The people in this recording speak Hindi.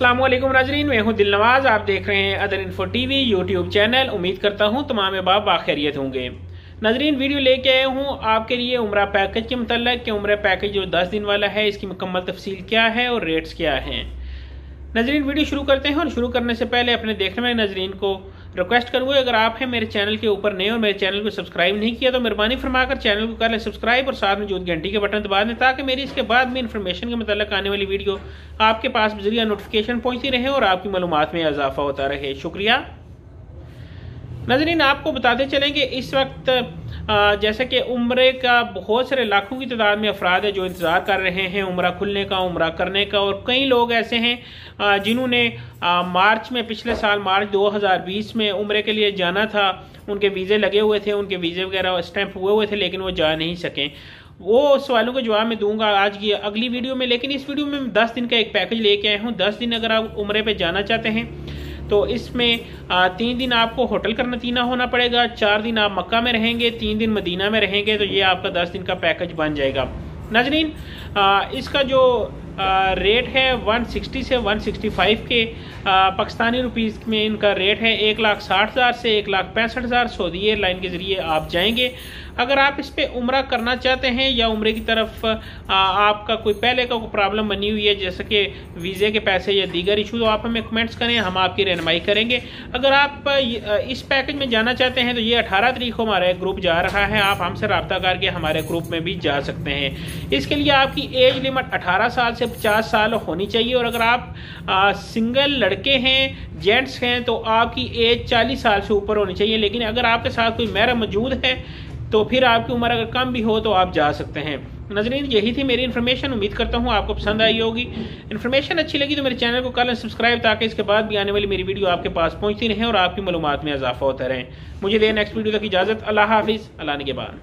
अस्सलामुअलैकुम नाजरीन, मैं हूं दिलनवाज। आप देख रहे हैं other info TV YouTube channel. उम्मीद करता हूं तमाम अहबाब बाखैरियत होंगे। नाजरीन, वीडियो लेके आया हूं आपके लिए उम्रा पैकेज के मतलब कि उम्रा पैकेज जो 10 दिन वाला है, इसकी मुकम्मल तफसील क्या है और रेट्स क्या हैं। नाजरीन, वीडियो शुरू करते हैं और शुरू करने से पहले अपने देखने वाले नाजरीन को रिक्वेस्ट करूंगा, अगर आप हैं मेरे चैनल के ऊपर नए और मेरे चैनल को सब्सक्राइब नहीं किया तो मेहरबानी फरमाकर चैनल को कर लें सब्सक्राइब और साथ में जो घंटी के बटन दबा दें ताकि मेरी इसके बाद में इंफॉर्मेशन के मतलब आने वाली वीडियो आपके पास बजरिया नोटिफिकेशन पहुंचती रहे और आपकी मालूमात में इजाफा होता रहे। शुक्रिया। नाजरीन, आपको बताते चलेंगे इस वक्त जैसे कि उम्रे का बहुत सारे लाखों की तादाद में अफराद है जो इंतज़ार कर रहे हैं उम्रा खुलने का, उम्रा करने का। और कई लोग ऐसे हैं जिन्होंने मार्च में, पिछले साल मार्च 2020 में उम्रे के लिए जाना था, उनके वीज़े लगे हुए थे, उनके वीज़े वगैरह स्टैंप हुए थे, लेकिन वो जा नहीं सकें। वो सवालों का जवाब मैं दूंगा आज की अगली वीडियो में। लेकिन इस वीडियो में 10 दिन का एक पैकेज लेके आया हूँ। 10 दिन अगर आप उम्रे पे जाना चाहते हैं तो इसमें 3 दिन आपको होटल का नतीना होना पड़ेगा, 4 दिन आप मक्का में रहेंगे, 3 दिन मदीना में रहेंगे, तो ये आपका 10 दिन का पैकेज बन जाएगा। नाजरीन, इसका जो रेट है 160 से 165 के पाकिस्तानी रुपीस में इनका रेट है। 1,60,000 से 1,65,000 सऊदी एयरलाइन के जरिए आप जाएंगे। अगर आप इस पे उम्रा करना चाहते हैं या उम्रे की तरफ आपका कोई पहले का कोई प्रॉब्लम बनी हुई है जैसे कि वीज़े के पैसे या दीगर इशू, तो आप हमें कमेंट्स करें, हम आपकी रहनुमाई करेंगे। अगर आप इस पैकेज में जाना चाहते हैं तो ये 18 तारीख को हमारा एक ग्रुप जा रहा है, आप हमसे रब्ता करके हमारे ग्रुप में भी जा सकते हैं। इसके लिए आपकी एज लिमिट 18 साल से 50 साल होनी चाहिए और अगर आप सिंगल लड़के हैं, जेंट्स हैं, तो आपकी एज 40 साल से ऊपर होनी चाहिए। लेकिन अगर आपके साथ कोई महरम मौजूद है तो फिर आपकी उम्र अगर कम भी हो तो आप जा सकते हैं। नाज़रीन, यही थी मेरी इन्फॉर्मेशन। उम्मीद करता हूँ आपको पसंद आई होगी। इन्फॉर्मेशन अच्छी लगी तो मेरे चैनल को कर लें सब्सक्राइब ताकि इसके बाद भी आने वाली मेरी वीडियो आपके पास पहुँचती रहे और आपकी मालूमात में इजाफा होता रहे। मुझे दे नेक्स्ट वीडियो तक इजाज़त। अल्लाह हाफिज़। अल्लाह ने के बाद।